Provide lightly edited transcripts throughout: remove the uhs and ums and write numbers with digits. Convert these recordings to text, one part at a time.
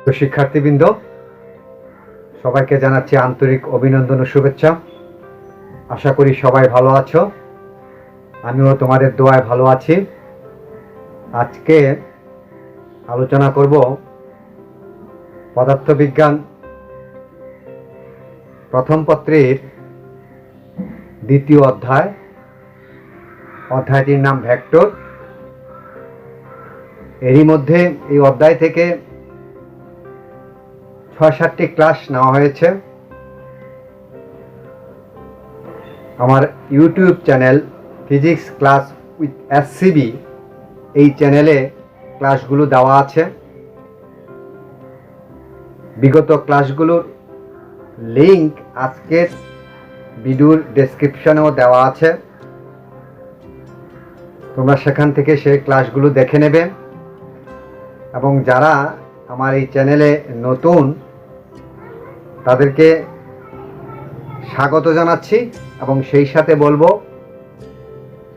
তো শিক্ষার্থীবৃন্দ, সবাইকে জানাচ্ছি আন্তরিক অভিনন্দন ও শুভেচ্ছা। আশা করি সবাই ভালো আছো, আমিও তোমাদের দোয়ায় ভালো আছি। আজকে আলোচনা করব পদার্থবিজ্ঞান প্রথম পত্রের দ্বিতীয় অধ্যায়। অধ্যায়টির নাম ভেক্টর। এরই মধ্যে এই অধ্যায় থেকে ৬-৭টি ক্লাস নেওয়া হয়েছে। আমার YouTube channel physics class with SCB, এই চ্যানেলে ক্লাসগুলো দেওয়া আছে। বিগত ক্লাসগুলোর লিংক আজকের ভিডিওর ডেসক্রিপশনেও দেওয়া আছে, তোমরা সেখান থেকে সেই ক্লাসগুলো দেখে নেবে। এবং যারা আমার এই চ্যানেলে নতুন, তাদেরকে স্বাগত জানাচ্ছি এবং সেই সাথে বলবো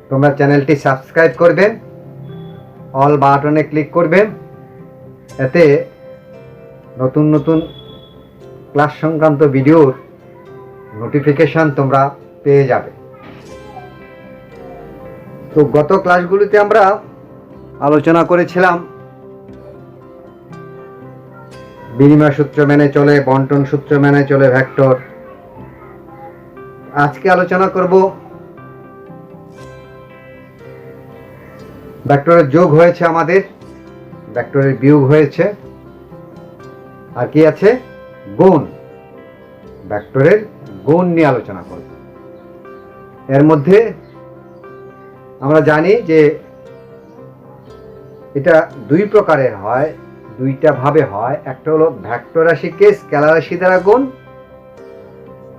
তোমরা চ্যানেলটি সাবস্ক্রাইব করবে, অল বাটনে ক্লিক করবে, এতে নতুন নতুন ক্লাস সংক্রান্ত ভিডিওর নোটিফিকেশন তোমরা পেয়ে যাবে। তো গত ক্লাসগুলিতে আমরা আলোচনা করেছিলাম বিনিময় সূত্র মেনে চলে, বন্টন সূত্র মেনে চলে ভেক্টর। আজকে আলোচনা করব ভেক্টরের যোগ হয়েছে, আমাদের ভেক্টরের বিয়োগ হয়েছে, আর কি আছে, গুণ। ভেক্টরের গুণ নিয়ে আলোচনা করব। এর মধ্যে আমরা জানি যে এটা দুই প্রকারের হয়, দুইটা ভাবে হয়। একটা হলো ভেক্টর রাশিকে স্কেলার রাশি দ্বারা গুণ,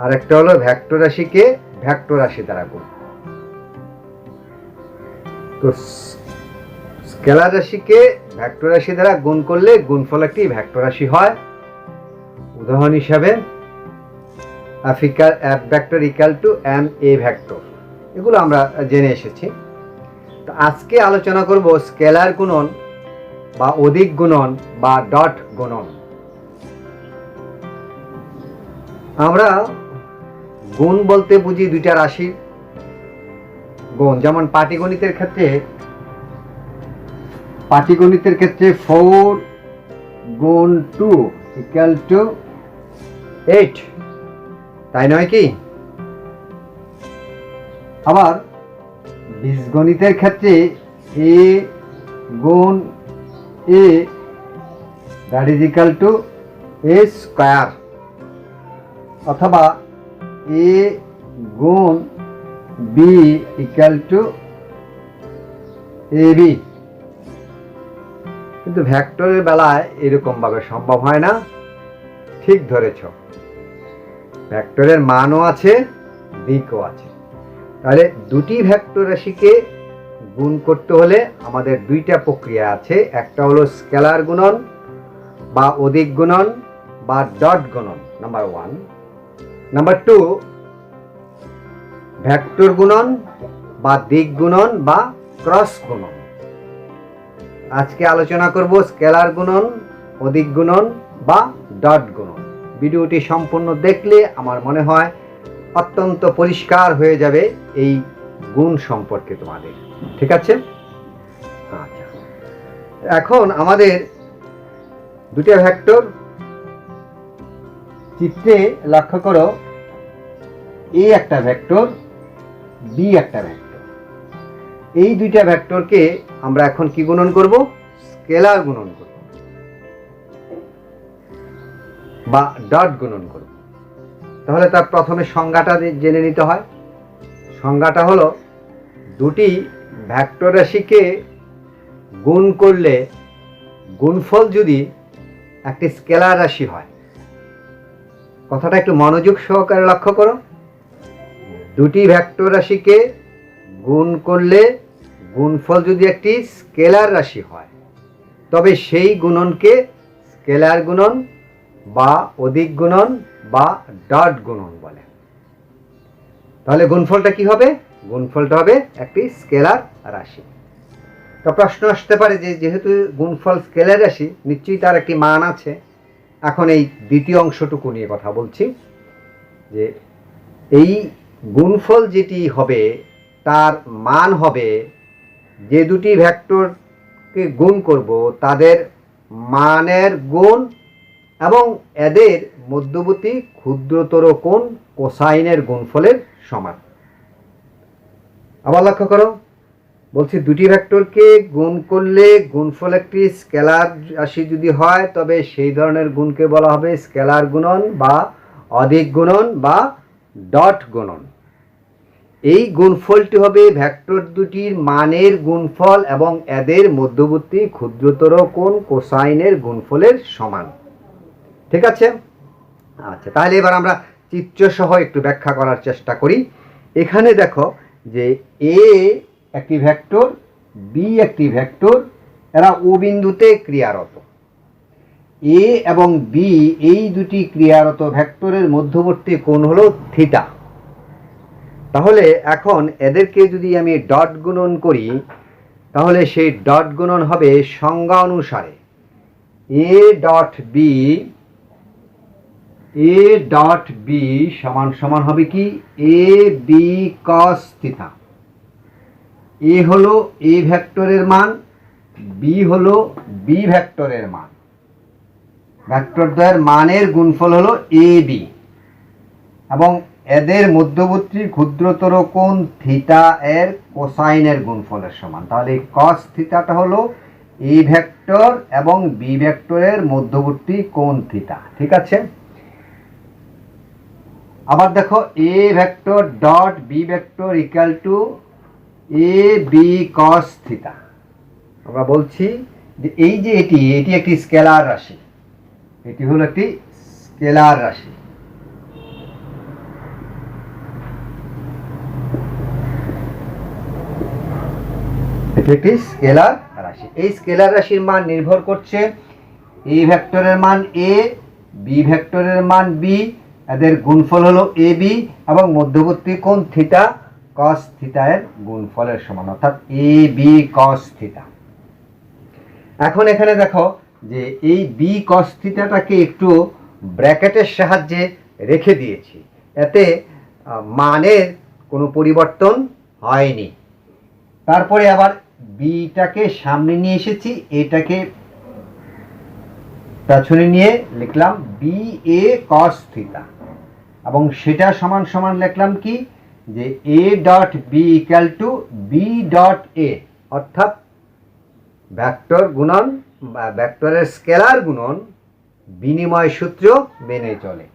আর একটা হলো ভেক্টর রাশিকে ভেক্টর রাশি দ্বারা গুণ। তো স্কেলার রাশিকে ভেক্টর রাশি দ্বারা গুণ করলে গুণফল একটি ভেক্টর রাশি হয়। উদাহরণ হিসাবে f vector equal two m a vector, এগুলো আমরা জেনে এসেছি। তো আজকে আলোচনা করব স্কেলার গুণন বা অধিক গুণন বা ডট গুণন। আমরা গুণ বলতে বুঝি দুইটা রাশির গুণ। যেমন পাটিগণিতের ক্ষেত্রে 4 গুণ 2 ইকুয়াল টু 8, তাই নয় কি? আবার বীজগণিতের ক্ষেত্রে a গুণ a that is equal to a square, অথবা a গুণ b ইকুয়াল টু ab। কিন্তু ভেক্টরের বেলায় এরকম ভাবে সম্ভব হয় না। ঠিক ধরেছ, ভেক্টরের মানও আছে, দিকও আছে। তাহলে দুটি ভেক্টর রাশিকে গুণ করতে হলে আমাদের দুইটা প্রক্রিয়া আছে। একটা হলো স্কেলার গুণন বা অধিক গুণন বা ডট গুণন, নাম্বার 1। নাম্বার 2, ভেক্টর গুণন বা দিক গুণন বা ক্রস গুণন। আজকে আলোচনা করব স্কেলার গুণন, অধিক গুণন বা ডট গুণন। ভিডিওটি সম্পূর্ণ দেখলে আমার মনে হয় অত্যন্ত পরিষ্কার হয়ে যাবে এই গুণ সম্পর্কে তোমাদের। ঠিক আছে? আচ্ছা, এখন আমাদের দুটো ভেক্টর চিত্রে লক্ষ্য করো, এ একটা ভেক্টর, বি একটা ভেক্টর। এই দুইটা ভেক্টরকে আমরা এখন কি গুণন করব? স্কেলার গুণন করব বা ডট গুণন করব। তাহলে তার প্রথমে সংজ্ঞাটা জেনে নিতে হয়। সংজ্ঞাটা হলো, দুটি ভেক্টর রাশিকে গুণ করলে গুণফল যদি একটি স্কেলার রাশি হয়। কথাটা একটু মনোযোগ সহকারে লক্ষ্য করো। দুটি ভেক্টর রাশিকে গুণ করলে গুণফল যদি একটি স্কেলার রাশি হয়, তবে সেই গুণনকে স্কেলার গুণন বা অধিক গুণন বা ডট গুণন বলে। তাহলে গুণফলটা কি হবে? গুণফলটা হবে একটি স্কেলার রাশি। তো প্রশ্ন আসতে পারে যে যেহেতু গুণফল স্কেলার রাশি, নিশ্চয়ই তার একটি মান আছে। এখন এই দ্বিতীয় অংশটুকু নিয়ে কথা বলছি, যে এই গুণফল যেটি হবে তার মান হবে, যে দুটি ভেক্টরকে গুণ করব তাদের মানের গুণ এবং এদের মধ্যবর্তী ক্ষুদ্রতর কোণ কোসাইনের গুণফলের সমান। আবার লক্ষ্য করো, বলছি দুটি ভেক্টরকে গুণ করলে গুণফল একটি স্কেলার রাশি যদি হয় তবে সেই ধরনের গুণকে বলা হবে স্কেলার গুণন বা অধিক গুণন বা ডট গুণন। এই গুণফলটি হবে ভেক্টর দুটির মানের গুণফল এবং এদের মধ্যবর্তী ক্ষুদ্রতর কোণ কোসাইনের গুণফলের সমান। ঠিক আছে? আচ্ছা, তাহলে এবার আমরা চিত্রসহ একটু ব্যাখ্যা করার চেষ্টা করি। এখানে দেখো যে এ একটি ভেক্টর, বি একটি ভেক্টর, এরা ও বিন্দুতে ক্রিয়ারত। এ এবং বি এই দুটি ক্রিয়ারত ভেক্টরের মধ্যবর্তী কোণ হলো থিটা। তাহলে এখন এদেরকে যদি আমি ডট গুণন করি তাহলে সেই ডট গুণন হবে সংজ্ঞা অনুসারে এ ডট বি সমান সমান হবে কি এ বি কস থিটা। এ হলো এ ভেক্টরের মান, বি হলো বি ভেক্টরের মান। ভেক্টরদ্বয়ের মানের গুণফল হলো এ বি এবং এদের মধ্যবর্তী ক্ষুদ্রতর কোণ থিটা এর কোসাইনের গুণফলের সমান। তাহলে কস থিটাটা হলো এ ভেক্টর এবং বি ভেক্টরের মধ্যবর্তী কোণ থিটা। ঠিক আছে? আবার দেখো A vector dot B vector equal to A B cos theta. আমরা বলছি যে এই যে এটি একটি স্কেলার রাশি, এটি হলো একটি স্কেলার রাশি। এটি একটি স্কেলার রাশি। এই স্কেলার রাশির মান নির্ভর করছে এ ভেক্টরের মান এ, বি ভেক্টরের মান বি, এদের গুণফল হলো এ বি এবং মধ্যবর্তী কোণ থিটা কস থিটা এর গুণফলের সমান, অর্থাৎ এ বি কস থিটা। এখন এখানে দেখো যে এই বি কস থিটাটাকে একটু ব্র্যাকেটের সাহায্যে রেখে দিয়েছি, এতে মানের কোনো পরিবর্তন হয়নি। তারপরে আবার বিটাকে সামনে নিয়ে এসেছি, এটাকে পেছনে নিয়ে লিখলাম বি এ কস থিটা এবং সেটা সমান সমান লিখলাম কি যে A dot B equal to B dot A, অর্থাৎ ভেক্টর গুণন বা ভেক্টরের স্কেলার গুণন বিনিময় সূত্র মেনে চলে।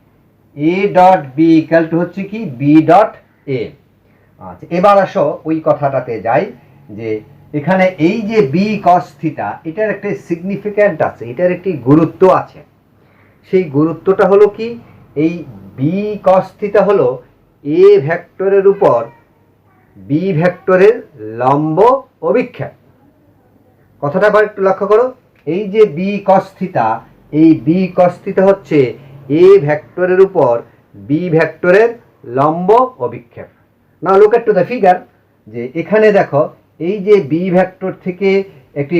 A dot B equal to হচ্ছে কি বি ডট এ। আচ্ছা, এবার আসো ওই কথাটাতে যাই যে এখানে এই যে বি কস থিটা, এটার একটা সিগনিফিক্যান্ট আছে, এটার একটি গুরুত্ব আছে। সেই গুরুত্বটা হলো কি, এই বি কস থিটা হলো এ ভেক্টরের উপর বি ভেক্টরের লম্ব অভিক্ষেপ। কথাটা আবার একটু লক্ষ্য করো, এই যে বি কস থিটা, এই বি কস থিটা হচ্ছে এ ভেক্টরের উপর বি ভেক্টরের লম্ব অভিক্ষেপ। Now look at to the figure, যে এখানে দেখো এই যে বি ভেক্টর থেকে একটি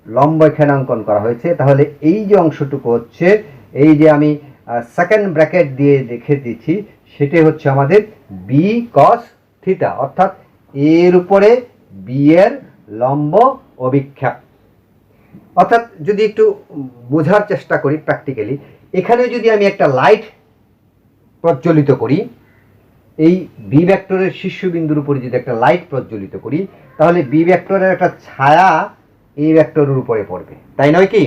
লম্ব এখানে অঙ্কন করা হয়েছে। তাহলে এই যে অংশটুকু হচ্ছে, এই যে আমি সেকেন্ড ব্র্যাকেট দিয়ে লিখে দিচ্ছি, সেটাই হচ্ছে আমাদের বি কস থিটা, অর্থাৎ এর উপরে বি এর লম্ব অভিক্ষেপ। অর্থাৎ যদি একটু বোঝার চেষ্টা করি প্র্যাকটিক্যালি, এখানে যদি আমি একটা লাইট প্রজ্বলিত করি, এই বি ভেক্টরের শীর্ষবিন্দুর উপরে যদি একটা লাইট প্রজ্বলিত করি, তাহলে বি ভেক্টরের একটা ছায়া এই ভেক্টরের উপরে পড়বে, তাই নয় কি?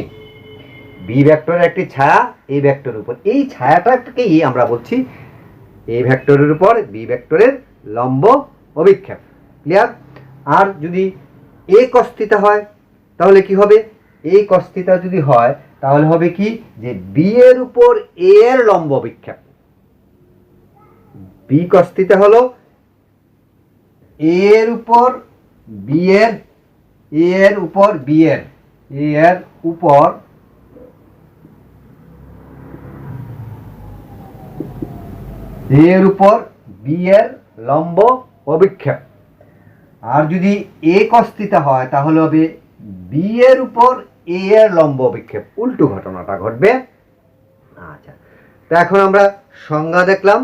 বি ভেক্টরের একটি ছায়া এই ভেক্টরের উপর, এই ছায়াটাকেই আমরা বলছি এই ভেক্টরের উপর বি ভেক্টরের লম্ব অভিক্ষেপ। ক্লিয়ার? আর যদি এ কস থিটা হয় তাহলে কি হবে? এ কস থিটা যদি হয় তাহলে হবে কি যে বি এর উপর এ এর লম্ব অভিক্ষেপ। বি কস থিটা হলো এ এর উপর বি এর, এ এর উপর বি এর, এ এর উপর এর উপর বি এর লম্ব অভিক্ষেপ। আর যদি এ কস থিটা হয় তাহলে হবে বি এর উপর এ এর লম্ব অভিক্ষেপ। উল্টো ঘটনাটা ঘটবে। তা এখন আমরা সংজ্ঞা দেখলাম,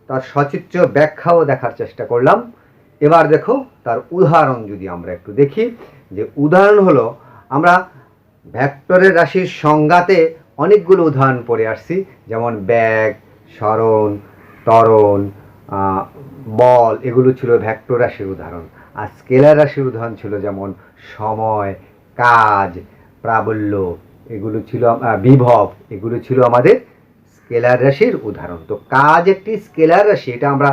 তার সচিত্র ব্যাখ্যাও দেখার চেষ্টা করলাম। এবার দেখো তার উদাহরণ যদি আমরা একটু দেখি, যে উদাহরণ হলো, আমরা ভেক্টরের রাশির সংজ্ঞাতে অনেকগুলো উদাহরণ পড়ে আসছি, যেমন ব্যাগ, সরণ, ত্বরণ, বল, এগুলো ছিল ভেক্টর রাশির উদাহরণ। আর স্কেলার রাশির উদাহরণ ছিল যেমন সময়, কাজ, প্রাবল্য, এগুলো ছিল বিভব, এগুলো ছিল আমাদের স্কেলার রাশির উদাহরণ। তো কাজ একটি স্কেলার রাশি, এটা আমরা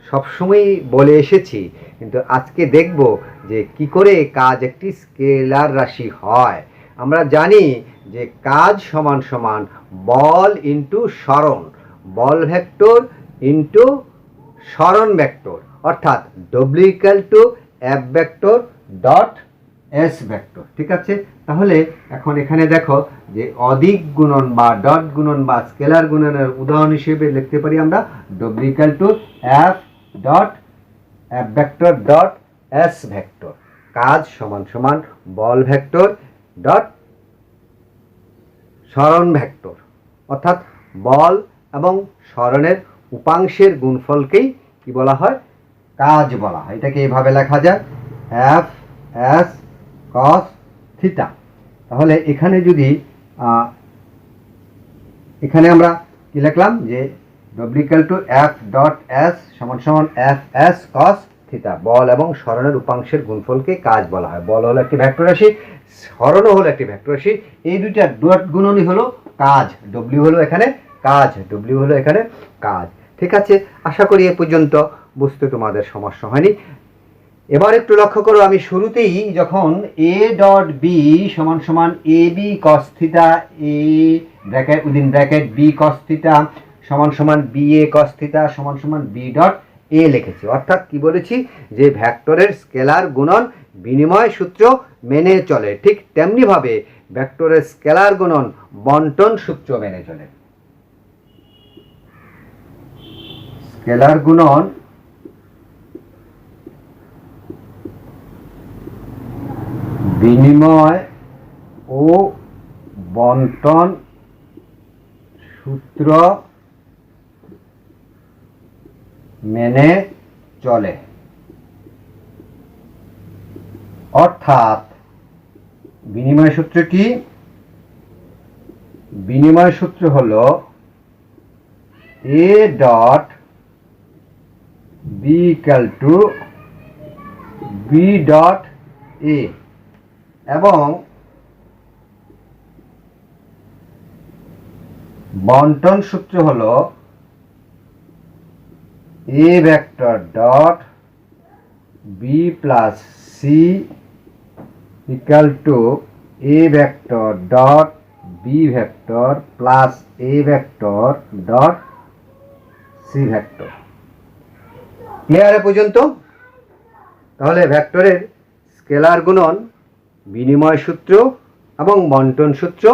সবসময়ই বলে এসেছি, কিন্তু আজকে দেখব যে কি করে কাজ একটি স্কেলার রাশি হয়। আমরা জানি যে কাজ সমান সমান বল ইন্টু সরণ, বল ভেক্টর ইন্টু সরণ ভেক্টর, অর্থাৎ W equal to F vector dot S vector. ঠিক আছে, তাহলে এখন এখানে দেখো যে অধিক গুণন বা ডট গুণন বা স্কেলার গুণনের উদাহরণ হিসেবে লিখতে পারি আমরা W equal to F dot F vector dot S vector. কাজ সমান সমান বল ভেক্টর ডট সরণ ভেক্টর, অর্থাৎ বল এবং সরণের উপাংশের গুণফলকেই কি বলা হয়? কাজ বলা হয়। এটাকে এইভাবে লেখা যায় এফ এস কস থিটা। তাহলে এখানে যদি এখানে আমরা কি লিখলাম যে W equal to F dot S সমান সমান এফ এস কস থিটা। বল এবং সরণের উপাংশের গুণফলকে কাজ বলা হয়। বল হলো একটি ভেক্টর রাশি, সরণও হলো একটি ভেক্টর রাশি, এই দুইটা ডট গুণনই হলো কাজ। ডব্লিউ হলো এখানে কাজ, ডব্লিউ হলো এখানে কাজ। ঠিক আছে, আশা করি এ পর্যন্ত বুঝতে তোমাদের সমস্যা হয়নি। এবার একটু লক্ষ্য করো, আমি শুরুতেই যখন এ ডট বি সমান সমান A B cos theta, A bracket within bracket B cos theta সমান সমান বি এ কস থিটা সমান সমান বি ডট এ লিখেছি, অর্থাৎ কি বলেছি যে ভেক্টরের স্কেলার গুণন বিনিময় সূত্র মেনে চলে, ঠিক তেমনি ভাবে ভেক্টরের স্কেলার গুণন বন্টন সূত্র মেনে চলে। স্কেলার গুণন বিনিময় ও বন্টন সূত্র মেনে চলে, অর্থাৎ বিনিময় সূত্র কি? বিনিময় সূত্র হলো A dot B equal to B dot A এবং বন্টন সূত্র হলো A vector dot B plus C equal to A vector dot B vector plus A vector dot C vector. Clear এ পর্যন্ত? তাহলে ভেক্টরের স্কেলার গুণন বিনিময় সূত্র এবং বন্টন সূত্র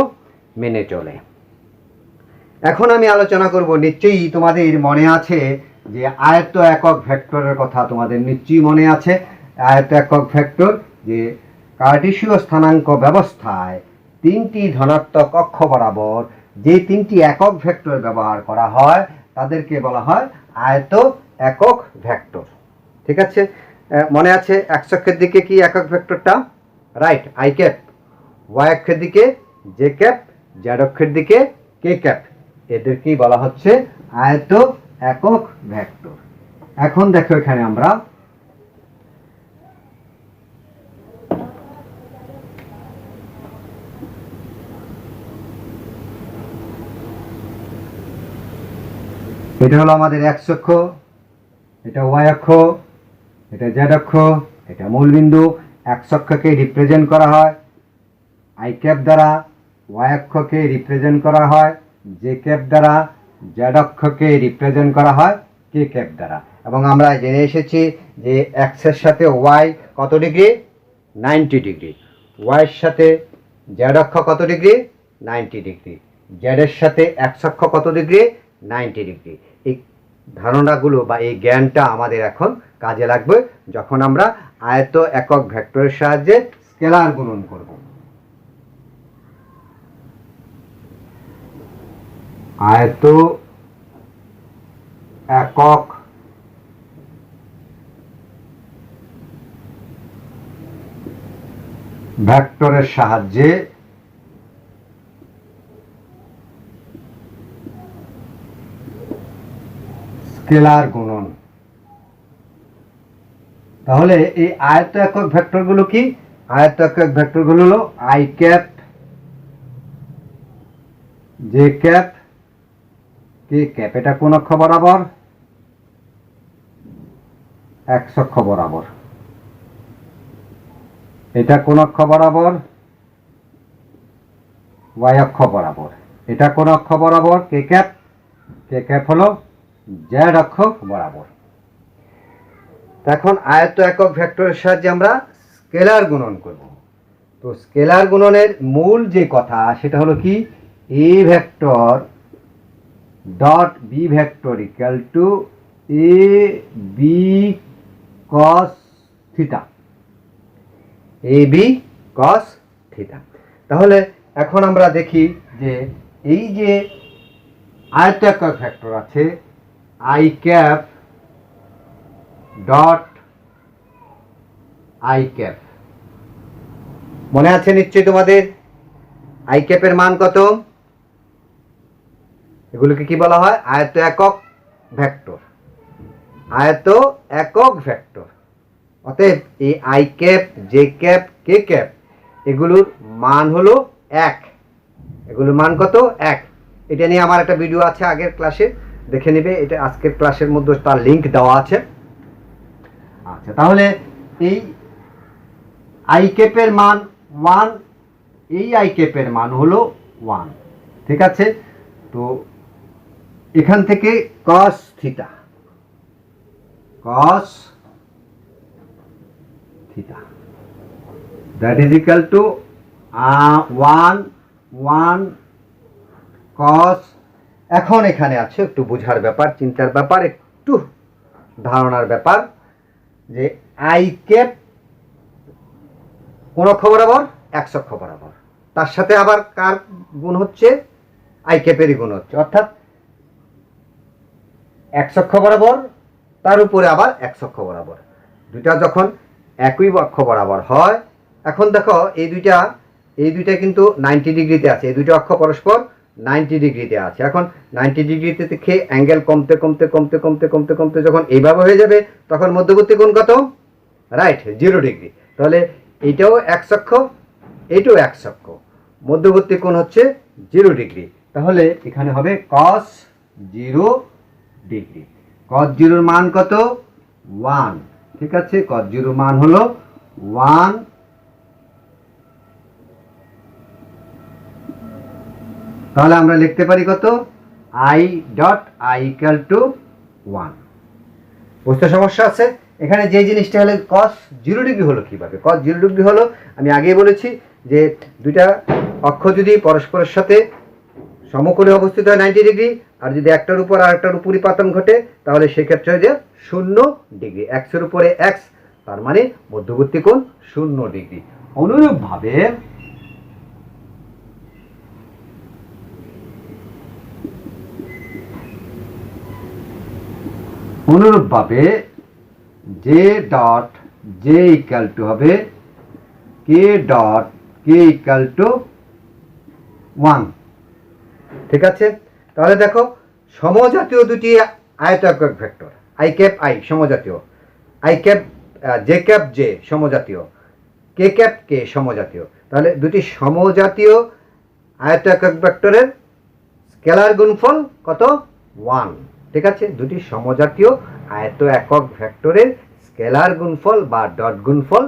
মেনে চলে। এখন আমি আলোচনা করব, নিশ্চয়ই তোমাদের মনে আছে যে আয়ত্ত একক ভেক্টরের কথা তোমাদের নিশ্চয়ই মনে আছে। আয়ত্ত একক ভেক্টর যে কার্টেসীয় স্থানাঙ্ক ব্যবস্থায় তিনটি ধনাত্মক অক্ষ বরাবর যে তিনটি একক ভেক্টর ব্যবহার করা হয় তাদেরকে বলা হয় আয়ত্ত একক ভেক্টর। ঠিক আছে, মনে আছে এক্স অক্ষের দিকে কি একক ভেক্টরটা? Right, I cap. ওয়াই অক্ষের দিকে জে ক্যাপ, জেড অক্ষের দিকে কে ক্যাপ। এদেরকেই বলা হচ্ছে আয়ত একক ভেক্টর। এখন দেখো এখানে আমরা এটা হলো আমাদের এক্স অক্ষ, এটা ওয়াই অক্ষ, এটা জেড অক্ষ, এটা মূলবিন্দু। এক্স অক্ষকে রিপ্রেজেন্ট করা হয় আই ক্যাপ দ্বারা, ওয়াই অক্ষকে রিপ্রেজেন্ট করা হয় জে ক্যাপ দ্বারা, জেড অক্ষকে রিপ্রেজেন্ট করা হয় কে ক্যাপ দ্বারা। এবং আমরা জেনে এসেছি যে এক্সের সাথে ওয়াই কত ডিগ্রি? 90 ডিগ্রি। ওয়াইয়ের সাথে জেড অক্ষ কত ডিগ্রি? 90 ডিগ্রি। জেডের সাথে এক্স অক্ষ কত ডিগ্রি? 90 ডিগ্রি। এই ধারণাগুলো বা এই জ্ঞানটা আমাদের এখন কাজে লাগবে যখন আমরা আয়ত একক ভেক্টরের সাহায্যে স্কেলার গুণন করব। আয়ত একক ভেক্টরের সাহায্যে স্কেলার গুণন। তাহলে এই আয়ত একক ভেক্টরগুলো কি? আয়ত একক ভেক্টরগুলো হলো I cap, J cap, K cap. এটা কোন অক্ষ বরাবর? এক্স অক্ষ বরাবর। এটা কোন অক্ষ বরাবর? ওয়াই অক্ষ বরাবর। এটা কোন অক্ষ বরাবর? কে ক্যাপ। কে ক্যাপ হলো জেড অক্ষ বরাবর। এখন আয়ত একক ভেক্টরের সাহায্যে আমরা স্কেলার গুণন করব। তো স্কেলার গুণনের মূল যে কথা সেটা হলো কি, A vector dot B vector equal to A B cos theta. A B cos theta. তাহলে এখন আমরা দেখি যে এই যে আয়ত একক ভেক্টর আছে I cap dot I cap, মনে আছে নিশ্চয়ই তোমাদের? আই ক্যাপের মান কত? এগুলোকে কি বলা হয়? আয়ত একক ভেক্টর। আয়ত একক ভেক্টর। অতএব এই I cap, J cap, K cap এগুলোর মান হলো 1। এগুলোর মান কত? 1। এটা নিয়ে আমার একটা ভিডিও আছে আগের ক্লাসে, দেখে নেবে। এটা আজকের ক্লাসের মধ্যে তার লিংক দেওয়া আছে। আচ্ছা, তাহলে এই আই ক্যাপের মান 1, এই আই ক্যাপের মান হলো 1। ঠিক আছে? তো এখান থেকে cos theta, cos theta that is equal to 1 cos। এখন এখানে আছে একটু বোঝার ব্যাপার, চিন্তার ব্যাপার, একটু ধারণার ব্যাপার, যে আই ক্যাপ কোন অক্ষ বরাবর? এক্স অক্ষ বরাবর। তার সাথে আবার কার গুণ হচ্ছে? আই ক্যাপেরই গুণ হচ্ছে, অর্থাৎ এক্স অক্ষ বরাবর, তার উপরে আবার এক্স অক্ষ বরাবর। দুইটা যখন একই অক্ষ বরাবর হয়, এখন দেখো এই দুইটা কিন্তু 90 ডিগ্রিতে আছে। এই দুইটা অক্ষ পরস্পর 90 ডিগ্রিতে আছে। এখন 90 ডিগ্রিতে থেকে অ্যাঙ্গেল কমতে কমতে কমতে কমতে কমতে কমতে যখন এইভাবে হয়ে যাবে, তখন মধ্যবর্তী কোণ কত? Right, 0 degree. তাহলে এইটাও এক্স অক্ষ, এইটাও এক্স অক্ষ, মধ্যবর্তী কোণ হচ্ছে 0 ডিগ্রি। তাহলে এখানে হবে cos 0 ডিগ্রি। cos 0 মান কত? 1। ঠিক আছে, cos 0 মান হলো 1। তাহলে আমরা লিখতে পারি কত? I dot I equal to 1। বুঝতে সমস্যা আছে? এখানে যে জিনিসটা হলো cos 0 ডিগ্রি হলো কিভাবে? cos 0 ডিগ্রি হলো, আমি আগেই বলেছি যে দুইটা অক্ষ যদি পরস্পরের সাথে সমকোণে অবস্থিত হয় 90 ডিগ্রি, আর যদি একটার উপর আর একটার উপরিপাতন ঘটে, তাহলে সেক্ষেত্রে হয় যে 0 ডিগ্রি। এক্সের উপরে এক্স, তার মানে মধ্যবর্তী কোণ 0 ডিগ্রি। অনুরূপভাবে J dot J equal to হবে কে ডট কে ইকুয়াল টু 1। ঠিক আছে? তাহলে দেখো সমজাতীয় দুটি আয়ত একক ভেক্টর, আই ক্যাপ আই সমজাতীয়, I cap J cap J সমজাতীয়, কে ক্যাপ কে সমজাতীয়। তাহলে দুটি সমজাতীয় আয়ত একক ভেক্টরের স্কেলার গুণফল কত? 1। ঠিক আছে? দুটি সমজাতীয় আয়ত একক ভেক্টরের স্কেলার গুণফল বা ডট গুণফল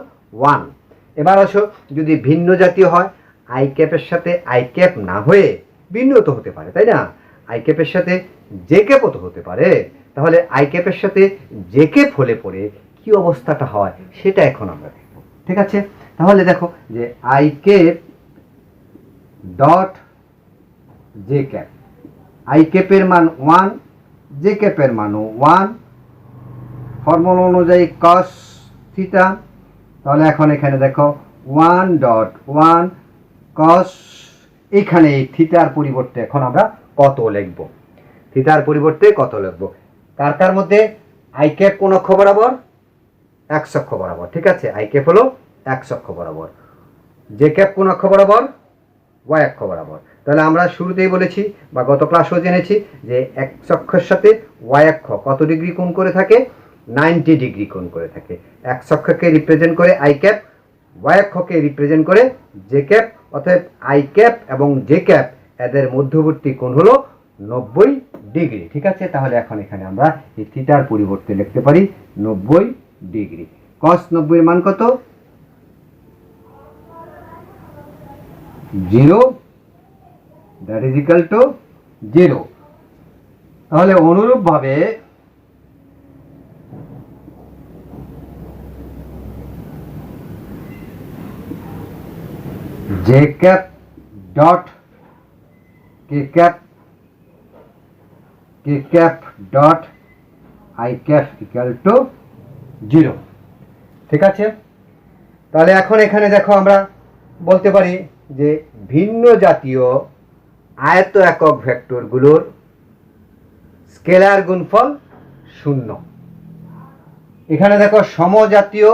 1। এবার আসো, যদি ভিন্ন জাতীয় হয়, আই ক্যাপের সাথে আই ক্যাপ না হয়ে ভিন্ন তো হতে পারে, তাই না? আই ক্যাপের সাথে জে ক্যাপও তো হতে পারে। তাহলে আই ক্যাপের সাথে জে ক্যাপ হলে পরে কি অবস্থাটা হয় সেটা এখন আমরা দেখব। ঠিক আছে? তাহলে দেখো যে I cap dot J cap, I ক্যাপের মান 1, জে ক্যাপের মানও 1, ফর্মুলা অনুযায়ী cos থিটা। তাহলে এখন এখানে দেখো 1.1 cos, এখানে এই থিটার পরিবর্তে এখন আমরা কত লিখব? থিটার পরিবর্তে কত লিখব? কার কার মধ্যে? আই ক্যাপ কোন অক্ষ বরাবর? এক্স অক্ষ বরাবর। ঠিক আছে, আই ক্যাপ হলো এক্স অক্ষ বরাবর, জে ক্যাপ কোন অক্ষ বরাবর? ওয়াই অক্ষ বরাবর। তাহলে আমরা শুরুতেই বলেছি বা গত ক্লাসও জেনেছি যে এক্স অক্ষের সাথে ওয়াই অক্ষ কত ডিগ্রি কোণ করে থাকে? 90 ডিগ্রি কোণ করে থাকে। এক্স অক্ষকে রিপ্রেজেন্ট করে আই ক্যাপ, ওয়াই অক্ষকে রিপ্রেজেন্ট করে জে ক্যাপ। অতএব আই ক্যাপ এবং জে ক্যাপ এদের মধ্যবর্তী কোণ হলো 90 ডিগ্রি। ঠিক আছে, তাহলে এখন এখানে আমরা এই থিটার পরিবর্তে লিখতে পারি 90 ডিগ্রি। কস 90 এর মান কত? 0, দ্যাট ইজ ইকুয়াল টু 0। তাহলে অনুরূপভাবে J cap dot K cap dot I cap equal to 0। ঠিক আছে, তাহলে এখন এখানে দেখো আমরা বলতে পারি যে ভিন্ন জাতীয় আয়ত একক ভেক্টরগুলোর স্কেলার গুণফল 0। এখানে দেখো সমজাতীয়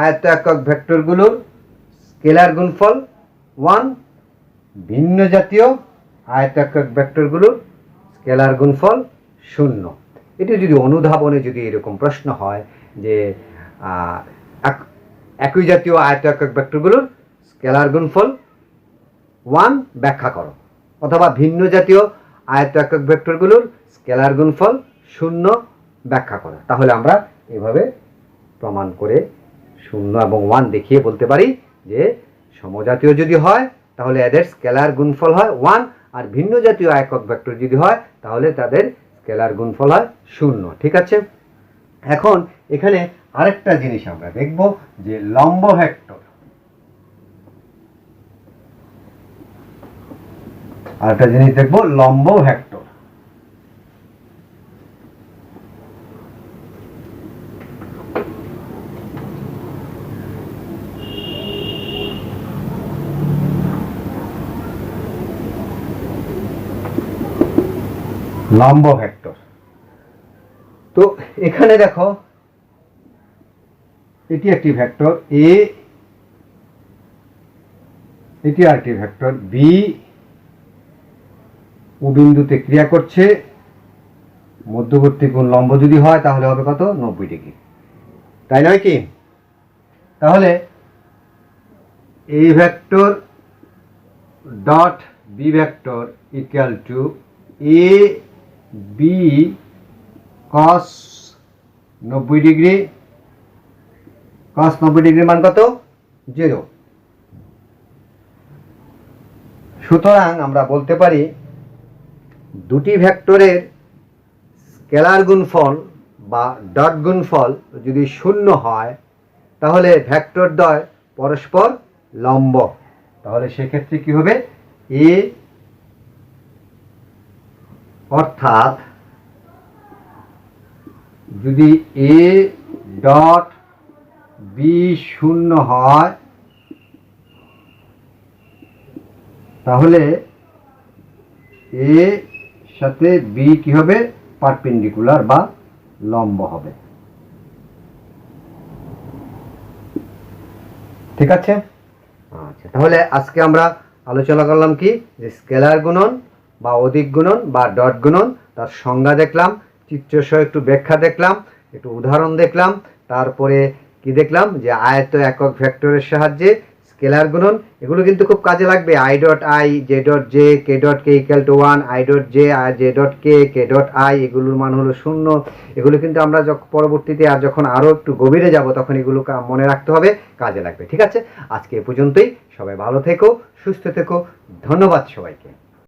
আয়ত একক ভেক্টরগুলোর স্কেলার গুণফল 1, ভিন্ন জাতীয় আয়ত একক ভেক্টরগুলোর স্কেলার গুণফল 0। এটি যদি অনুধাবনে যদি এরকম প্রশ্ন হয় যে একই জাতীয় আয়ত একক ভেক্টরগুলোর স্কেলার গুণফল 1 ব্যাখ্যা করো, অথবা ভিন্ন জাতীয় আয়ত একক ভেক্টরগুলোর স্কেলার গুণফল 0 ব্যাখ্যা করো, তাহলে আমরা এভাবে প্রমাণ করে 0 এবং 1 দেখিয়ে বলতে পারি যে সমজাতীয় যদি হয় তাহলে এদের স্কেলার গুণফল হয় 1, আর ভিন্ন জাতীয় একক ভেক্টর যদি হয় তাহলে তাদের স্কেলার গুণফল হয় 0। ঠিক আছে, এখন এখানে আরেকটা জিনিস আমরা দেখব যে লম্ব ভেক্টর। আরেকটা জিনিস দেখব লম্ব ভেক্টর। লম্ব ভেক্টর, তো এখানে দেখো এটি একটি ভেক্টর এ, এটি আরেকটি ভেক্টর বি, ও বিন্দুতে ক্রিয়া করছে, মধ্যবর্তী কোণ লম্ব যদি হয় তাহলে হবে কত? 90 ডিগ্রি, তাই নয় কি? তাহলে এই vector dot B vector equal to A B cos 90 degree. Cos 90 ডিগ্রির মান কত? 0। সুতরাং আমরা বলতে পারি দুটি ভেক্টরের স্কেলার গুণফল বা ডট গুণফল যদি 0 হয় তাহলে ভেক্টর দ্বয় পরস্পর লম্ব। তাহলে সেক্ষেত্রে কি হবে? এ অর্থাৎ যদি এ ডট বি 0 হয় তাহলে এ সাথে বি কি হবে? পারপেন্ডিকুলার বা লম্ব হবে। ঠিক আছে, আচ্ছা, তাহলে আজকে আমরা আলোচনা করলাম কি যে স্কেলার গুণন বা অধিক গুণন বা ডট গুণন, তার সংজ্ঞা দেখলাম, চিত্রসহ একটু ব্যাখ্যা দেখলাম, একটু উদাহরণ দেখলাম, তারপরে কি দেখলাম যে আয়ত একক ভেক্টরের সাহায্যে স্কেলার গুণন, এগুলো কিন্তু খুব কাজে লাগবে। I dot I, J dot J, K dot K equal to 1, I dot J, J dot K, K dot I, এগুলোর মান হলো 0। এগুলো কিন্তু আমরা পরবর্তীতে আর যখন আরও একটু গভীরে যাব তখন এগুলো মনে রাখতে হবে, কাজে লাগবে। ঠিক আছে, আজকে এ পর্যন্তই। সবাই ভালো থেকো, সুস্থ থেকো, ধন্যবাদ সবাইকে।